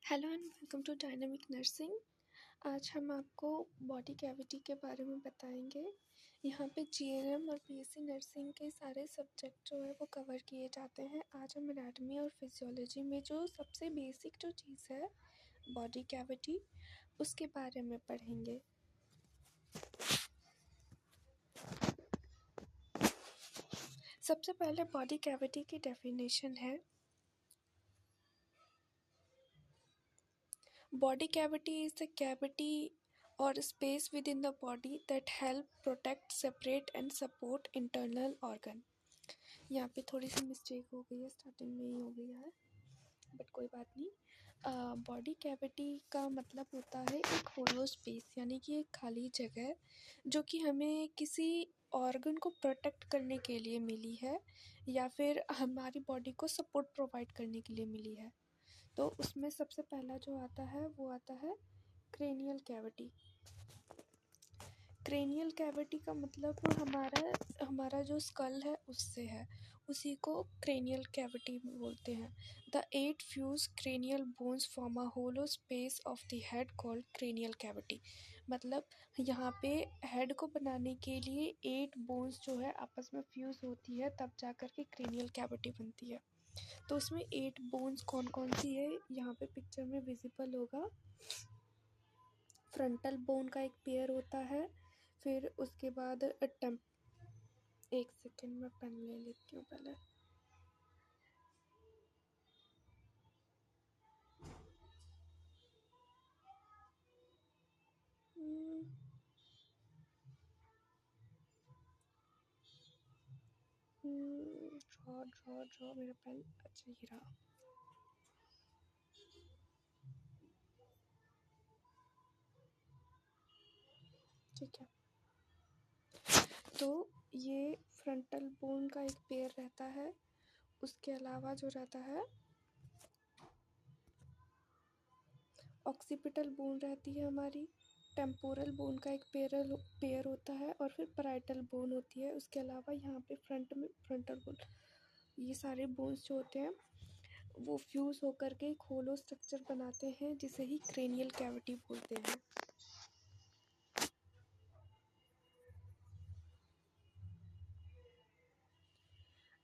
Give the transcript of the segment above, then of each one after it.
Hello and welcome to dynamic nursing. आज हम आपको बॉडी कैविटी के बारे में बताएंगे। यहाँ पे जीएनएम और बीएससी नर्सिंग के सारे सब्जेक्ट जो है वो कवर किए जाते हैं। आज हम एनाटॉमी और फिजियोलॉजी में जो सबसे बेसिक जो चीज़ है बॉडी कैविटी, उसके बारे में पढ़ेंगे। सबसे पहले बॉडी कैविटी की डेफिनेशन है। Body cavity is the cavity or space within the body that help protect, separate and support internal organ। यहाँ पे थोड़ी सी मिस्टेक हो गई है, स्टार्टिंग में ही हो गया है, बट कोई बात नहीं। बॉडी कैविटी का मतलब होता है एक होलो स्पेस, यानी कि एक खाली जगह जो कि हमें किसी ऑर्गन को प्रोटेक्ट करने के लिए मिली है या फिर हमारी बॉडी को सपोर्ट प्रोवाइड करने के लिए मिली है। तो उसमें सबसे पहला जो आता है वो आता है क्रेनियल कैविटी। क्रेनियल कैविटी का मतलब हमारा जो स्कल है उससे है, उसी को क्रेनियल कैविटी बोलते हैं। The 8 fuse cranial bones form a hollow space of the head called cranial cavity. मतलब यहाँ पे हेड को बनाने के लिए 8 बोन्स जो है आपस में फ्यूज होती है, तब जाकर के क्रेनियल कैविटी बनती है। तो उसमें 8 बोन्स कौन कौन सी है यहाँ पे पिक्चर में विजिबल होगा। फ्रंटल बोन का एक पेयर होता है, फिर उसके बाद एक सेकेंड में पेन ले लेती हूँ पहले। ड्रॉ मेरा पेन, अच्छा ये रहा। ठीक है, तो ये फ्रंटल बोन का एक पेयर रहता है। उसके अलावा जो रहता है ऑक्सीपिटल बोन रहती है हमारी, टेम्पोरल बोन का एक पेयर होता है, और फिर पैराइटल बोन होती है। उसके अलावा यहाँ पे फ्रंट में फ्रंटल बोन, ये सारे बोन्स जो होते हैं वो फ्यूज होकर के एक होलो स्ट्रक्चर बनाते हैं जिसे ही क्रेनियल कैविटी बोलते हैं।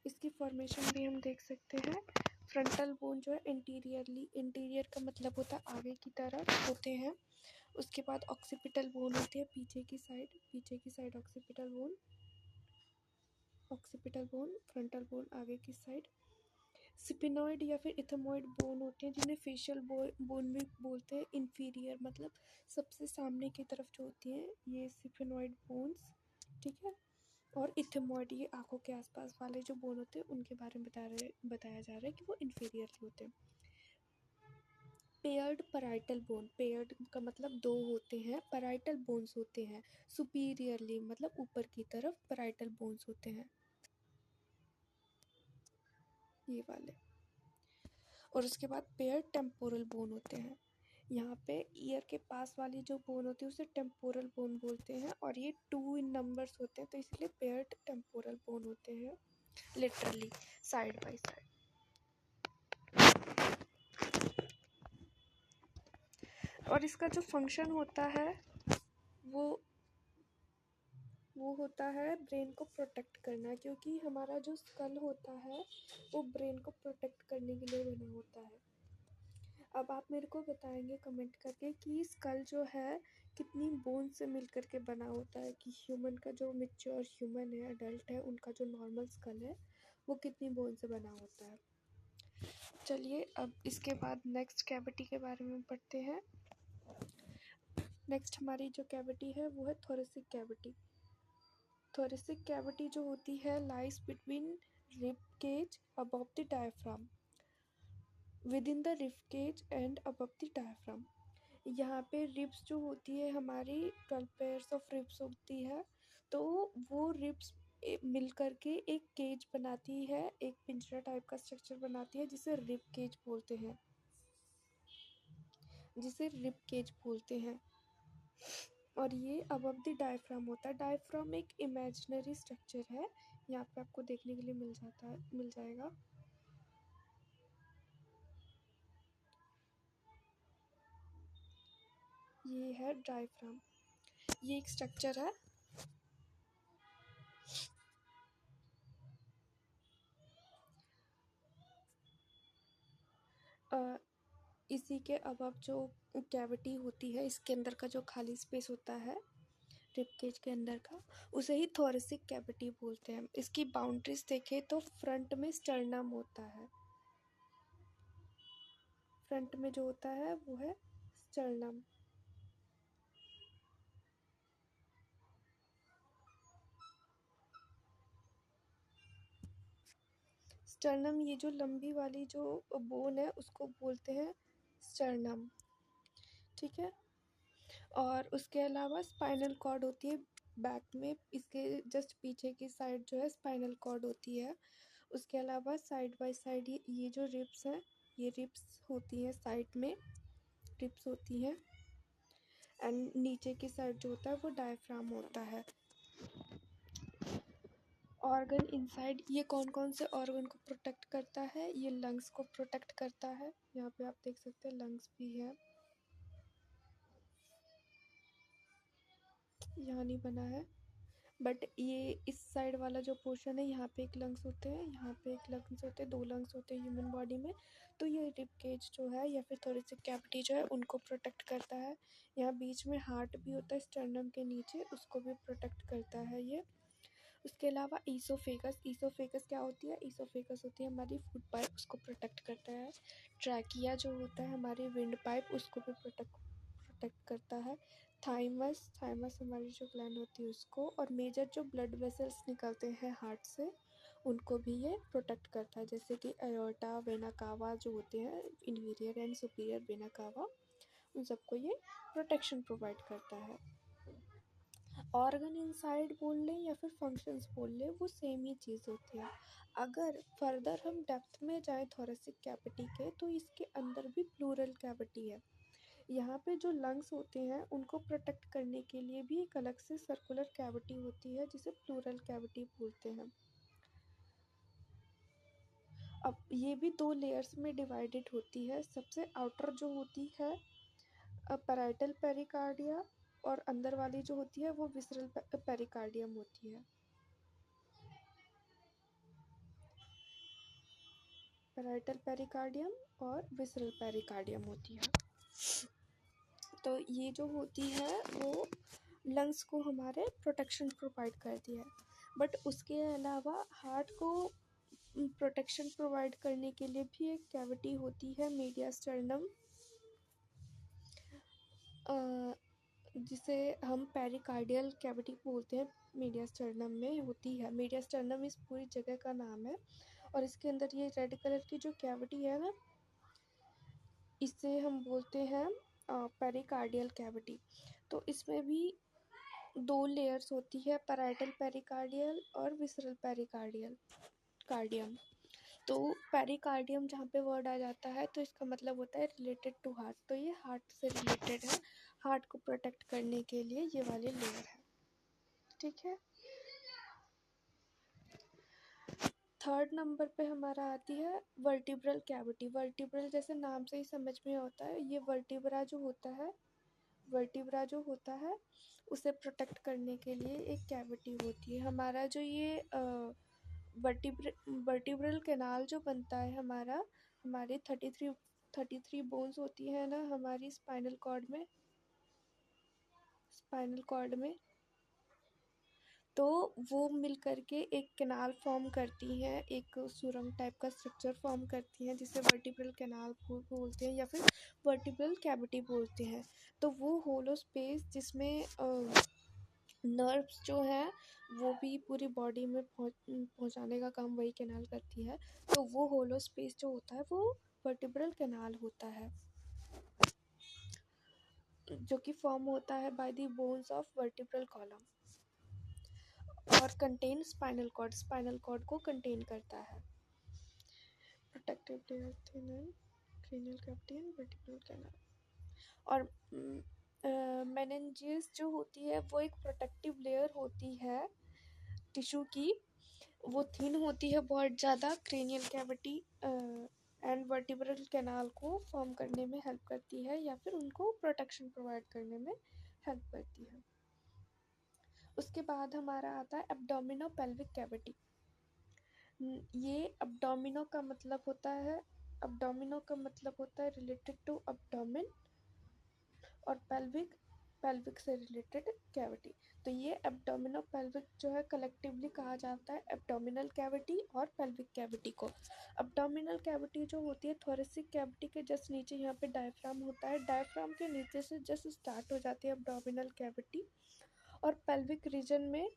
इसकी फॉर्मेशन भी हम देख सकते हैं। फ्रंटल बोन जो है इंटीरियर का मतलब होता है आगे की तरफ होते हैं। उसके बाद ऑक्सीपिटल बोन होती है पीछे की side occipital bone, frontal bone आगे की साइड। सिपिनॉइड या फिर इथमॉइड बोन होते हैं जिन्हें फेशियल बोन भी बोलते हैं। इंफीरियर मतलब सबसे सामने की तरफ जो होती हैं ये सिपिनॉइड बोन्स, ठीक है। और इथमॉइड ये आंखों के आसपास वाले जो बोन होते हैं उनके बारे में बताया जा रहा है कि वो इंफीरियरली होते हैं। पेयर्ड पैराइटल बोन, पेयर्ड का मतलब दो होते हैं, पैराइटल बोन्स होते हैं सुपीरियरली, मतलब ऊपर की तरफ पैराइटल बोन्स होते हैं ये वाले। और उसके बाद पेयर्ड टेम्पोरल बोन होते हैं। यहाँ पे ईयर के पास वाली जो बोन होती है उसे टेम्पोरल बोन बोलते हैं, और ये 2 इन नंबर्स होते हैं, तो इसलिए पेयर्ड टेम्पोरल बोन होते हैं, लिटरली साइड बाय साइड। और इसका जो फंक्शन होता है वो होता है ब्रेन को प्रोटेक्ट करना, क्योंकि हमारा जो स्कल होता है वो ब्रेन को प्रोटेक्ट करने के लिए बना होता है। अब आप मेरे को बताएंगे कमेंट करके कि स्कल जो है कितनी बोन से मिलकर के बना होता है, कि ह्यूमन का जो मैच्योर ह्यूमन है, अडल्ट है, उनका जो नॉर्मल स्कल है वो कितनी बोन से बना होता है। चलिए अब इसके बाद नेक्स्ट कैविटी के बारे में पढ़ते हैं। नेक्स्ट हमारी जो कैविटी है वो है थोरेसिक कैविटी। थोरेसिक कैविटी जो होती है lies between rib cage above the diaphragm, within the rib cage and above the diaphragm. यहाँ पे रिब्स जो होती है हमारी 12 पेयर्स ऑफ रिब्स होती है, तो वो रिब्स मिल करके एक केज बनाती है, एक पिंजरा टाइप का स्ट्रक्चर बनाती है जिसे रिब केज बोलते हैं, और ये अबव द डायफ्राम होता है। डायफ्राम एक इमेजिनरी स्ट्रक्चर है, यहाँ पे आपको देखने के लिए मिल जाएगा। ये है डायफ्राम। ये एक स्ट्रक्चर है। इसी के अब जो कैविटी होती है, इसके अंदर का जो खाली स्पेस होता है रिब केज के अंदर का, उसे ही थोरेसिक कैविटी बोलते हैं। इसकी बाउंड्रीज देखें तो फ्रंट में स्टर्नम होता है। फ्रंट में जो होता है वो है स्टर्नम। स्टर्नम, ये जो लंबी वाली जो बोन है उसको बोलते हैं स्टर्नम। ठीक है। और उसके अलावा स्पाइनल कॉर्ड होती है बैक में, इसके जस्ट पीछे की साइड जो है स्पाइनल कॉर्ड होती है। उसके अलावा साइड बाय साइड ये जो रिब्स हैं, ये रिब्स होती हैं साइड में, रिब्स होती हैं। एंड नीचे की साइड जो होता है वो डायफ्राम होता है। ऑर्गन इनसाइड, ये कौन कौन से ऑर्गन को प्रोटेक्ट करता है? ये लंग्स को प्रोटेक्ट करता है। यहाँ पे आप देख सकते हैं लंग्स भी है, यहाँ नहीं बना है बट ये इस साइड वाला जो पोर्शन है, यहाँ पे एक लंग्स होते हैं, यहाँ पे एक लंग्स होते हैं, 2 लंग्स होते हैं ह्यूमन बॉडी में। तो ये रिब केज जो है या फिर थोरेसिक कैविटी जो है उनको प्रोटेक्ट करता है। यहाँ बीच में हार्ट भी होता है स्टर्नम के नीचे, उसको भी प्रोटेक्ट करता है ये। उसके अलावा ईसोफेगस, ईसोफेगस क्या होती है? ईसोफेगस होती है हमारी फूड पाइप, उसको प्रोटेक्ट करता है। ट्रैकिया जो होता है हमारी विंड पाइप, उसको भी प्रोटेक्ट करता है। थाइमस, थाइमस हमारी जो ग्लैंड होती है उसको, और मेजर जो ब्लड वेसल्स निकलते हैं हार्ट से उनको भी ये प्रोटेक्ट करता है, जैसे कि एयोर्टा, वेना कावा जो होते हैं, inferior and superior vena cava, उन सबको ये प्रोटेक्शन प्रोवाइड करता है। ऑर्गन इनसाइड बोल लें या फिर फंक्शंस बोल लें, वो सेम ही चीज़ होती है। अगर फर्दर हम डेप्थ में जाएं थोरेसिक कैविटी के, तो इसके अंदर भी प्लूरल कैविटी है। यहाँ पे जो लंग्स होते हैं उनको प्रोटेक्ट करने के लिए भी एक अलग से सर्कुलर कैविटी होती है जिसे प्लूरल कैविटी बोलते हैं। अब ये भी 2 लेयर्स में डिवाइडेड होती है। सबसे आउटर जो होती है पैराइटल पेरिकार्डिया, और अंदर वाली जो होती है वो विसरल पेरिकार्डियम होती है। पैराइटल पेरिकार्डियम और विसरल पेरिकार्डियम होती है। तो ये जो होती है वो लंग्स को हमारे प्रोटेक्शन प्रोवाइड करती है। बट उसके अलावा हार्ट को प्रोटेक्शन प्रोवाइड करने के लिए भी एक कैविटी होती है मीडियास्टर्नम, जिसे हम पेरिकार्डियल कैविटी बोलते हैं। मीडियास्टर्नम में होती है, मीडियास्टर्नम इस पूरी जगह का नाम है। और इसके अंदर ये रेड कलर की जो कैविटी है ना, इसे हम बोलते हैं पेरिकार्डियल कैविटी। तो इसमें भी 2 लेयर्स होती है, पैराइटल पेरिकार्डियल और विसरल पेरिकार्डियल कार्डियम। तो पेरिकार्डियम जहाँ पे वर्ड आ जाता है तो इसका मतलब होता है रिलेटेड टू हार्ट, तो ये हार्ट से रिलेटेड है। हार्ट को प्रोटेक्ट करने के लिए ये वाली लेयर है। ठीक है। थर्ड नंबर पे हमारा आती है वर्टिब्रल कैविटी। वर्टिब्रल जैसे नाम से ही समझ में होता है, ये वर्टिब्रा जो होता है, वर्टिब्रा जो होता है उसे प्रोटेक्ट करने के लिए एक कैविटी होती है। हमारा जो ये वर्टिब्रल कैनाल जो बनता है हमारा, हमारी 33 बोन्स होती है ना हमारी स्पाइनल कॉर्ड में, तो वो मिल करके एक कैनाल फॉर्म करती हैं, एक सुरंग टाइप का स्ट्रक्चर फॉर्म करती हैं जिसे वर्टिब्रल कैनाल बोलते हैं या फिर वर्टिब्रल कैविटी बोलते हैं। तो वो होलो स्पेस जिसमें नर्व्स जो हैं वो भी पूरी बॉडी में पहुंचाने का काम वही कैनाल करती है। तो वो होलो स्पेस जो होता है वो वर्टिब्रल कैनाल होता है, जो कि फॉर्म होता है by the bones of vertebral column और कंटेन स्पाइनल कॉर्ड को कंटेन करता है। Protective layer thin and cranial cavity and vertebral canal. और मेनिंजेस जो होती है वो एक प्रोटेक्टिव लेयर होती है टिश्यू की, वो थिन होती है बहुत ज़्यादा। Cranial cavity and vertebral canal को फॉर्म करने में हेल्प करती है या फिर उनको प्रोटेक्शन प्रोवाइड करने में हेल्प करती है। उसके बाद हमारा आता है एब्डोमिनो पेल्विक कैविटी। ये एब्डोमिनो का मतलब होता है, एब्डोमिनो का मतलब होता है रिलेटेड टू एब्डोमेन, और पेल्विक, पेल्विक से रिलेटेड कैविटी। तो ये एब्डोमिनो पेल्विक जो है कलेक्टिवली कहा जाता है एब्डोमिनल कैविटी और पेल्विक कैविटी को। एब्डोमिनल कैविटी जो होती है थोरेसिक कैविटी के जस्ट नीचे, यहाँ पे डायफ्राम होता है, डायफ्राम के नीचे से जस्ट स्टार्ट हो जाती है एब्डोमिनल कैविटी, और पेल्विक रीजन में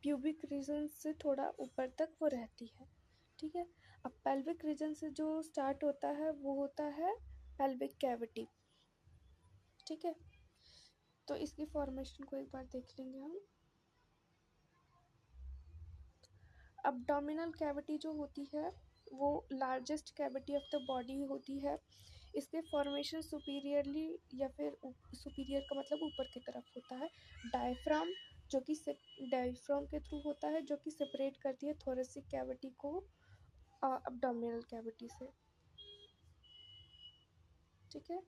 प्यूबिक रीजन से थोड़ा ऊपर तक वो रहती है। ठीक है, अब पेल्विक रीजन से जो स्टार्ट होता है वो होता है पेल्विक कैविटी। ठीक है, तो इसकी फॉर्मेशन को एक बार देख लेंगे हम। अब्डोमिनल कैविटी जो होती है वो largest cavity of the body होती है। इसके फॉर्मेशन सुपीरियरली या फिर सुपीरियर का मतलब ऊपर की तरफ होता है। डायफ्राम जो कि डायफ्राम के थ्रू होता है, जो कि सेपरेट करती है थोरेसिक कैविटी को अब्डोमिनल कैविटी से। ठीक है,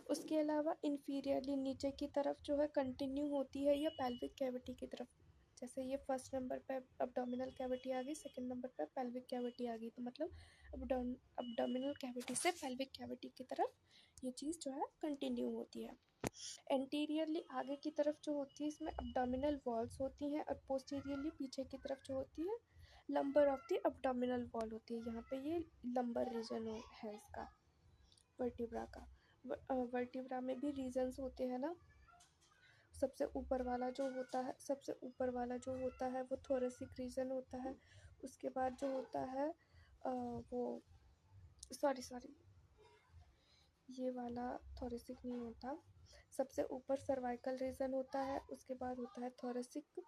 उसके अलावा इन्फीरियरली नीचे की तरफ जो है कंटिन्यू होती है या पेल्विक कैविटी की तरफ। जैसे ये फर्स्ट नंबर पे अब्डोमिनल कैविटी आ गई, सेकंड नंबर पे पेल्विक कैविटी आ गई, तो मतलब अब्डोमिनल कैविटी से पेल्विक कैविटी की तरफ ये चीज़ जो है कंटिन्यू होती है। एंटीरियरली आगे की तरफ जो होती है इसमें अब्डोमिनल वॉल्स होती हैं, और पोस्टीरियरली पीछे की तरफ जो होती है lumbar of the abdominal wall होती है। यहाँ पे ये लंबर रीजन है इसका वर्टिब्रा का। वर्टिब्रा में भी रीजन्स होते हैं ना। सबसे ऊपर वाला जो होता है, सबसे ऊपर वाला जो होता है वो थोरेसिक रीजन होता है। उसके बाद जो होता है वो सॉरी ये वाला थोरेसिक नहीं होता, सबसे ऊपर सर्वाइकल रीजन होता है, उसके बाद होता है थोरेसिक,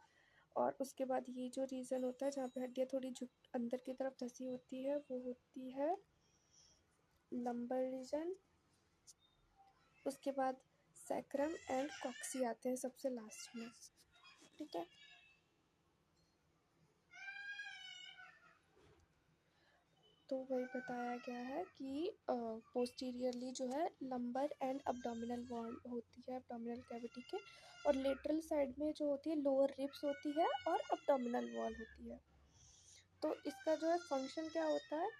और उसके बाद ये जो रीजन होता है जहाँ पे हड्डियाँ थोड़ी झुक अंदर की तरफ धसी होती है वो होती है लंबर रीजन। उसके बाद सैक्रम एंड कॉक्सी आते हैं सबसे लास्ट में। ठीक है, तो वही बताया गया है कि पोस्टीरियरली जो है लंबर एंड अब्डोमिनल वॉल होती है अब्डोमिनल कैविटी के, और लेटरल साइड में जो होती है लोअर रिब्स होती है और अब्डोमिनल वॉल होती है। तो इसका जो है फंक्शन क्या होता है,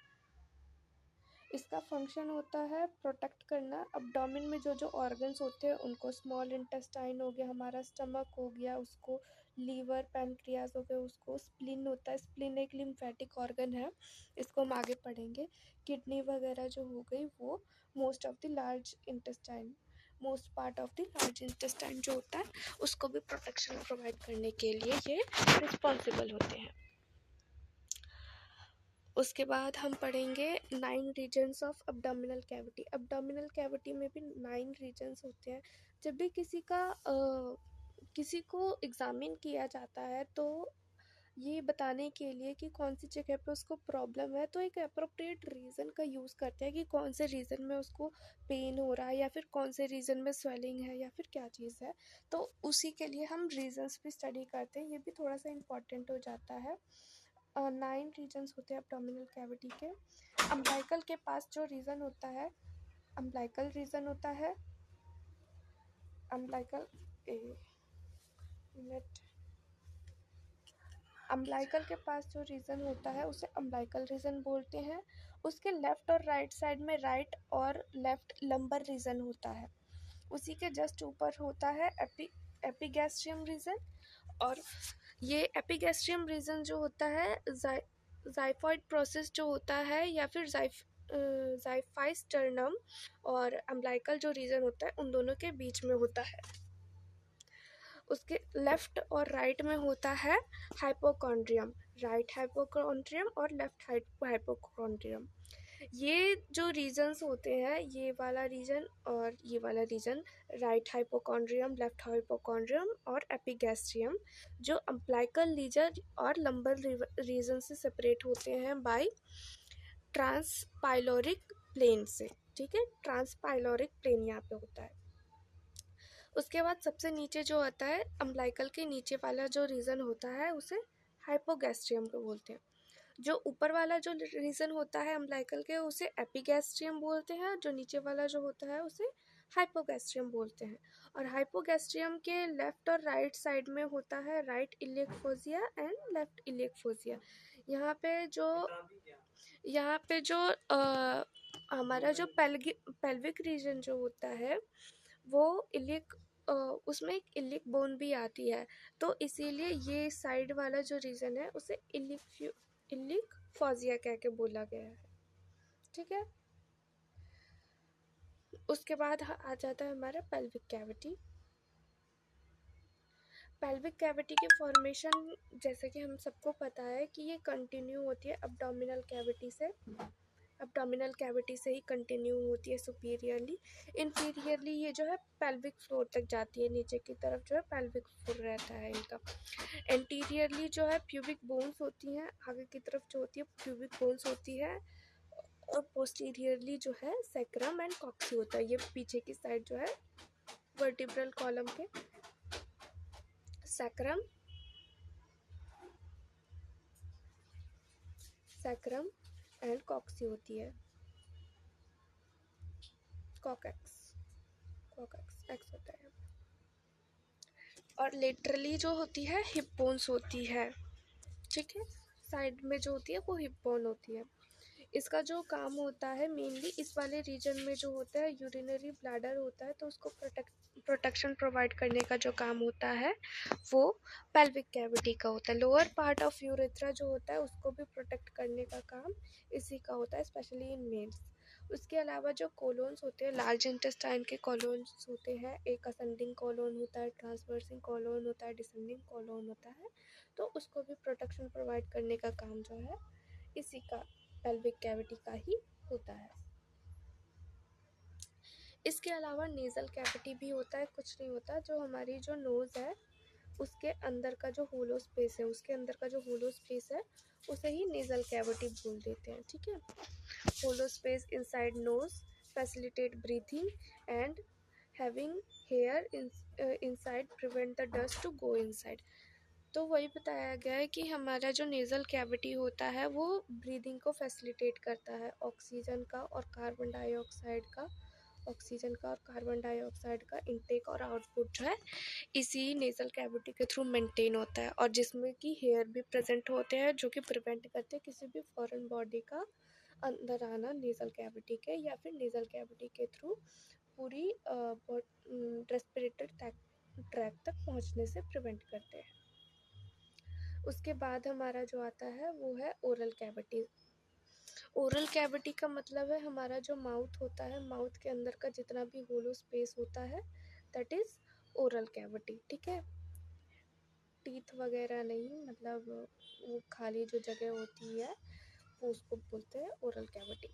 इसका फंक्शन होता है प्रोटेक्ट करना। अब्डोमिन में जो जो ऑर्गन्स होते हैं उनको, स्मॉल इंटेस्टाइन हो गया हमारा, स्टमक हो गया उसको, लीवर पैनक्रियाज हो गया उसको, स्प्लिन होता है, स्प्लिन एक लिम्फेटिक ऑर्गन है, इसको हम आगे पढ़ेंगे। किडनी वगैरह जो हो गई वो most of the large intestine, most part of the large intestine जो होता है उसको भी प्रोटेक्शन प्रोवाइड करने के लिए ये रिस्पॉन्सिबल होते हैं। उसके बाद हम पढ़ेंगे 9 regions of abdominal cavity. Abdominal cavity में भी 9 रीजन्स होते हैं। जब भी किसी को एग्जामिन किया जाता है तो ये बताने के लिए कि कौन सी जगह पे उसको प्रॉब्लम है, तो एक अप्रोप्रिएट रीज़न का यूज़ करते हैं कि कौन से रीज़न में उसको पेन हो रहा है या फिर कौन से रीज़न में स्वेलिंग है या फिर क्या चीज़ है। तो उसी के लिए हम रीजन्स भी स्टडी करते हैं, ये भी थोड़ा सा इम्पॉर्टेंट हो जाता है। 9 रीजन्स होते हैं अब्डोमिनल कैविटी के। अम्बिलिकल के पास जो रीजन होता है, अम्बिलिकल रीजन होता है, अम्बिलिकल मिनट, अम्बिलिकल के पास जो रीजन होता है उसे अम्बिलिकल रीजन बोलते हैं। उसके लेफ्ट और राइट साइड में राइट और लेफ्ट लंबर रीजन होता है। उसी के जस्ट ऊपर होता है एपिगैस्ट्रियम रीजन, और ये एपिगैस्ट्रियम रीजन जो होता है जाइफॉइड प्रोसेस जो होता है या फिर जाइफाइस्टर्नम और अम्बिलिकल जो रीजन होता है उन दोनों के बीच में होता है। उसके लेफ्ट और राइट में होता है हाइपोकॉन्ड्रियम, राइट हाइपोकॉन्ड्रियम और लेफ्ट हाइपोकॉन्ड्रियम। ये जो रीजन्स होते हैं, ये वाला रीजन और ये वाला region, right hypochondrium, left hypochondrium और एपिगैस्ट्रियम, जो अम्बिलिकल रीजन और लंबर रीजन से सेपरेट होते हैं बाय ट्रांसपाइलोरिक प्लेन से। ठीक है, ट्रांसपाइलोरिक प्लेन यहाँ पे होता है। उसके बाद सबसे नीचे जो आता है अम्बिलिकल के नीचे वाला जो रीजन होता है उसे हाइपोगैस्ट्रियम को बोलते हैं। जो ऊपर वाला जो रीजन होता है अम्बिलिकल के उसे एपिगैस्ट्रियम बोलते हैं, जो नीचे वाला जो होता है उसे हाइपोगैस्ट्रियम बोलते हैं। और हाइपोगैस्ट्रियम के लेफ्ट और राइट साइड में होता है right iliac fossa and left iliac fossa. यहाँ पे जो हमारा जो पेल्विक रीजन जो होता है वो इलियक उसमें एक इलिक बोन भी आती है, तो इसीलिए ये साइड वाला जो रीजन है उसे इलिक फोसिया कह के बोला गया है। ठीक है, उसके बाद आ जाता है हमारा पेल्विक कैविटी। पेल्विक कैविटी की फॉर्मेशन जैसे कि हम सबको पता है कि ये कंटिन्यू होती है abdominal कैविटी से ही कंटिन्यू होती है सुपीरियरली। इंफीरियरली ये जो है पेल्विक फ्लोर तक जाती है, नीचे की तरफ जो है पेल्विक फ्लोर रहता है इनका। एंटीरियरली जो है प्यूबिक बोन्स होती हैं, आगे की तरफ जो होती है प्यूबिक बोन्स होती है, और पोस्टीरियरली जो है सैक्रम एंड कॉक्सी होता है। ये पीछे की साइड जो है वर्टिब्रल कॉलम के सैक्रम एंड कॉक्सी होती है, कॉकैक्स एक्स होता है। और लेटरली जो होती है हिप बोन्स होती है। ठीक है, साइड में जो होती है वो हिप बोन होती है। इसका जो काम होता है मेनली इस वाले रीजन में जो होता है यूरिनरी ब्लैडर होता है, तो उसको प्रोटेक्शन प्रोवाइड करने का जो काम होता है वो पेल्विक कैविटी का होता है। लोअर पार्ट ऑफ यूरेथ्रा जो होता है उसको भी प्रोटेक्ट करने का काम इसी का होता है, स्पेशली इन मेल्स। उसके अलावा जो कोलोन्स होते हैं, लार्ज इंटेस्टाइन के कोलोन्स होते हैं, एक असेंडिंग कोलोन होता है, ट्रांसवर्सिंग कोलोन होता है, डिसेंडिंग कोलोन होता है, तो उसको भी प्रोटेक्शन प्रोवाइड करने का काम जो है इसी का पेल्विक कैविटी का ही होता है। इसके अलावा नेज़ल कैविटी भी होता है, कुछ नहीं होता, जो हमारी जो नोज़ है उसके अंदर का जो होलो स्पेस है उसे ही नेज़ल कैविटी बोल देते हैं। ठीक है, hollow space inside nose facilitate breathing and having hair inside prevent the dust to go inside. तो वही बताया गया है कि हमारा जो नेज़ल कैविटी होता है वो ब्रीदिंग को फैसिलिटेट करता है, ऑक्सीजन का और कार्बन डाइऑक्साइड का इनटेक और आउटपुट जो है इसी नेज़ल कैविटी के थ्रू मेंटेन होता है, और जिसमें कि हेयर भी प्रेजेंट होते हैं जो कि प्रिवेंट करते हैं किसी भी फॉरेन बॉडी का अंदर आना नेज़ल कैविटी के, या फिर नेज़ल कैविटी के थ्रू पूरी रेस्पिरेटरी ट्रैक तक पहुंचने से प्रिवेंट करते हैं। उसके बाद हमारा जो आता है वो है ओरल कैविटी। ओरल कैविटी का मतलब है हमारा जो माउथ होता है, माउथ के अंदर का जितना भी होलो स्पेस होता है दैट इज़ ओरल कैविटी। ठीक है, टीथ वगैरह नहीं, मतलब वो खाली जो जगह होती है वो उसको बोलते हैं ओरल कैविटी।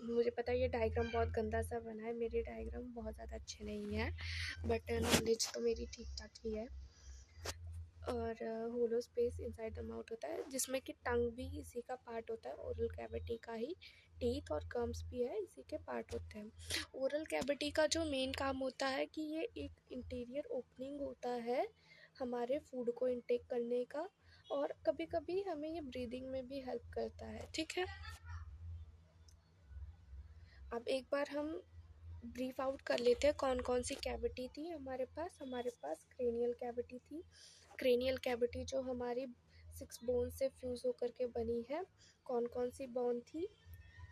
मुझे पता है ये डायग्राम बहुत गंदा सा बना है, मेरे डायग्राम बहुत ज़्यादा अच्छे नहीं है, बट नॉलेज तो मेरी ठीक ठाक ही है। और होलो स्पेस इनसाइड द माउथ होता है, जिसमें कि टंग भी इसी का पार्ट होता है, ओरल कैविटी का ही। टीथ और गम्स भी है इसी के पार्ट होते हैं। ओरल कैविटी का जो मेन काम होता है कि ये एक इंटीरियर ओपनिंग होता है हमारे फूड को इनटेक करने का, और कभी कभी हमें ये ब्रीदिंग में भी हेल्प करता है। ठीक है, अब एक बार हम ब्रीफ आउट कर लेते हैं कौन कौन सी कैविटी थी हमारे पास क्रेनियल कैविटी थी। क्रेनियल कैविटी जो हमारी 6 बोन से फ्यूज़ होकर के बनी है। कौन कौन सी बोन थी?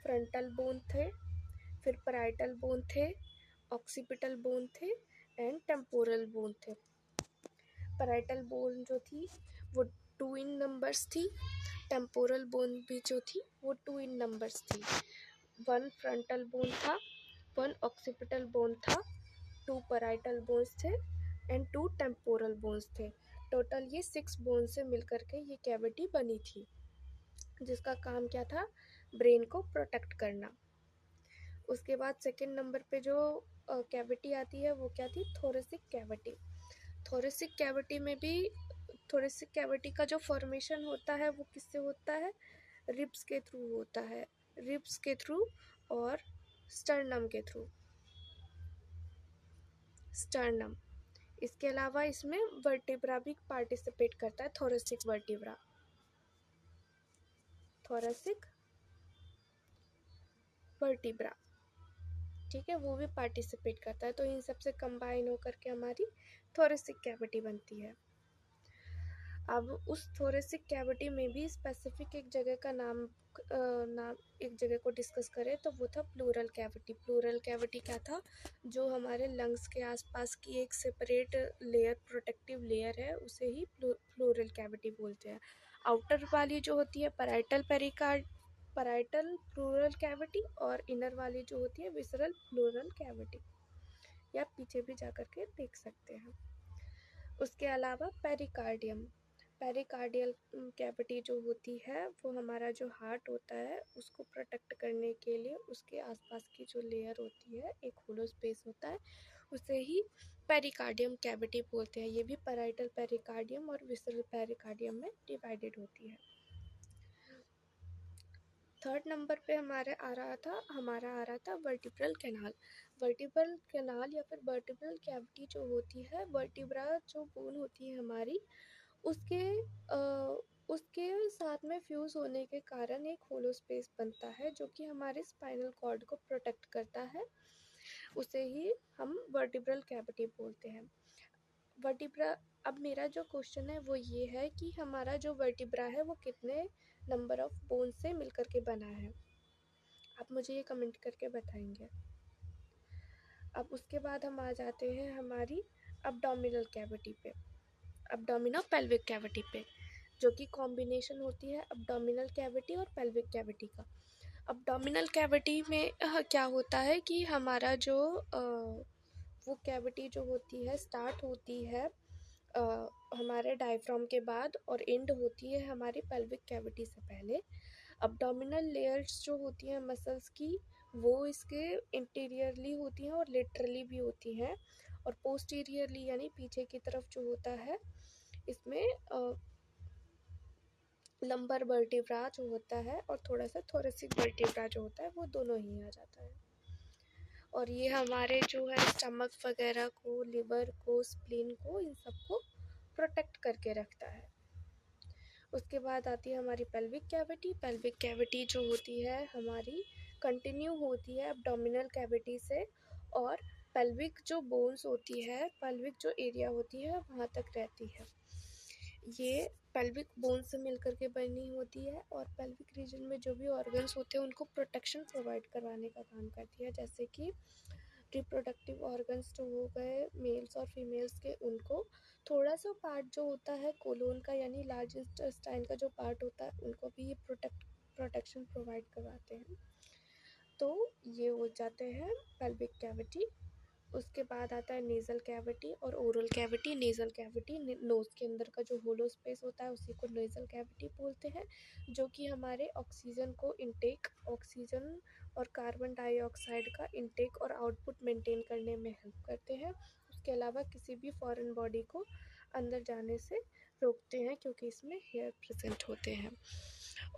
फ्रंटल बोन थे, फिर पैराइटल बोन थे, ऑक्सीपिटल बोन थे एंड टेम्पोरल बोन थे। पैराइटल बोन जो थी वो 2 इन नंबर्स थी, टेम्पोरल बोन भी जो थी वो 2 इन नंबर्स थी। 1 फ्रंटल बोन था, 1 ऑक्सीपिटल बोन था, 2 पैराइटल बोन्स थे एंड 2 टेम्पोरल बोन्स थे। टोटल ये 6 बोन से मिलकर के ये कैविटी बनी थी, जिसका काम क्या था? ब्रेन को प्रोटेक्ट करना। उसके बाद सेकंड नंबर पे जो कैविटी आती है वो क्या थी? Thoracic cavity. थोरेसिक कैविटी में भी थोरेसिक कैविटी का जो फॉर्मेशन होता है वो किससे होता है? रिब्स के थ्रू होता है, रिब्स के थ्रू और स्टर्नम के थ्रू। स्टर्नम, इसके अलावा इसमें वर्टिब्रा भी पार्टिसिपेट करता है, थोरेसिक वर्टिब्रा। थोरेसिक वर्टिब्रा, ठीक है, वो भी पार्टिसिपेट करता है। तो इन सब से कंबाइन होकर के हमारी थोरेसिक कैविटी बनती है। अब उस थोरेसिक कैविटी में भी स्पेसिफिक एक जगह का नाम एक जगह को डिस्कस करें तो वो था प्लूरल कैविटी। प्लूरल कैविटी क्या था? जो हमारे लंग्स के आसपास की एक सेपरेट लेयर, प्रोटेक्टिव लेयर है, उसे ही प्लूरल कैविटी बोलते हैं। आउटर वाली जो होती है पैराइटल प्लूरल कैविटी, और इनर वाली जो होती है विसरल प्लूरल कैविटी। या पीछे भी जा कर के देख सकते हैं। उसके अलावा पेरिकार्डियल कैविटी जो होती है वो हमारा जो हार्ट होता है उसको प्रोटेक्ट करने के लिए उसके आसपास की जो लेयर होती है, एक होलो स्पेस होता है, उसे ही पेरिकार्डियम कैविटी बोलते हैं। ये भी पैराइटल पेरिकार्डियम और विसरल पेरिकार्डियम में डिवाइडेड होती है। थर्ड नंबर पे हमारा आ रहा था वर्टिब्रल कैनाल। वर्टिब्रल कैनाल या फिर वर्टिब्रल कैविटी जो होती है, वर्टिब्रा जो बोन होती है हमारी, उसके उसके साथ में फ्यूज़ होने के कारण एक होलो स्पेस बनता है जो कि हमारे स्पाइनल कॉर्ड को प्रोटेक्ट करता है। उसे ही हम वर्टिब्रल कैविटी बोलते हैं। वर्टिब्रा, अब मेरा जो क्वेश्चन है वो ये है कि हमारा जो वर्टिब्रा है वो कितने नंबर ऑफ बोन से मिलकर के बना है? आप मुझे ये कमेंट करके बताएंगे। अब उसके बाद हम आ जाते हैं हमारी अब्डोमिनल कैविटी पे, अब्डोमिनो पेल्विक कैविटी पे, जो कि कॉम्बिनेशन होती है अब्डोमिनल कैविटी और पेल्विक कैविटी का। अब्डोमिनल कैविटी में क्या होता है कि हमारा जो वो कैविटी जो होती है स्टार्ट होती है हमारे डायफ्राम के बाद और एंड होती है हमारी पेल्विक कैविटी से पहले। अब्डोमिनल लेयर्स जो होती हैं मसल्स की, वो इसके इंटीरियरली होती हैं और लेटरली भी होती हैं, और पोस्टीरियरली यानी पीछे की तरफ जो होता है इसमें लंबर वर्टिब्रा जो होता है और थोड़ा सा थोरेसिक वर्टिब्रा जो होता है, वो दोनों ही आ जाता है। और ये हमारे जो है स्टमक वगैरह को, लिवर को, स्प्लीन को, इन सबको प्रोटेक्ट करके रखता है। उसके बाद आती है हमारी पेल्विक कैविटी। पेल्विक कैविटी जो होती है हमारी कंटिन्यू होती है अब्डोमिनल कैविटी से, और पेल्विक जो बोन्स होती है, पेल्विक जो एरिया होती है वहाँ तक रहती है। ये पेल्विक बोन से मिलकर के बनी होती है, और पेल्विक रीजन में जो भी ऑर्गन्स होते हैं उनको प्रोटेक्शन प्रोवाइड करवाने का काम करती है, जैसे कि रिप्रोडक्टिव ऑर्गन्स जो हो गए मेल्स और फीमेल्स के, उनको थोड़ा सा पार्ट जो होता है कोलोन का यानी लार्ज इंटेस्टाइन का जो पार्ट होता है, उनको भी ये प्रोटेक्शन प्रोवाइड करवाते हैं। तो ये हो जाते हैं पेल्विक कैविटी। उसके बाद आता है नेज़ल कैविटी और oral cavity. Nasal cavity nose के अंदर का जो होलो स्पेस होता है उसी को नेज़ल कैविटी बोलते हैं, जो कि हमारे ऑक्सीजन को इनटेक, ऑक्सीजन और कार्बन डाइऑक्साइड का इनटेक और आउटपुट मेंटेन करने में हेल्प करते हैं। उसके अलावा किसी भी फॉरेन बॉडी को अंदर जाने से रोकते हैं क्योंकि इसमें हेयर प्रेजेंट होते हैं।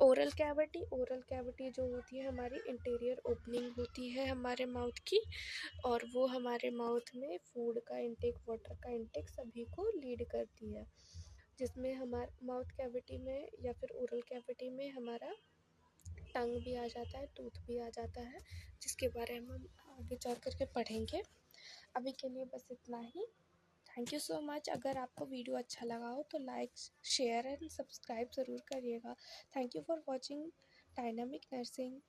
ओरल कैविटी जो होती है हमारी इंटीरियर ओपनिंग होती है हमारे माउथ की, और वो हमारे माउथ में फूड का इंटेक, वाटर का इंटेक सभी को लीड करती है, जिसमें हमारे माउथ कैविटी में या फिर ओरल कैविटी में हमारा टंग भी आ जाता है, टूथ भी आ जाता है, जिसके बारे में हम आगे जा कर के पढ़ेंगे। अभी के लिए बस इतना ही। Thank you so much. अगर आपको वीडियो अच्छा लगा हो तो लाइक, शेयर एंड सब्सक्राइब ज़रूर करिएगा। Thank you for watching dynamic nursing.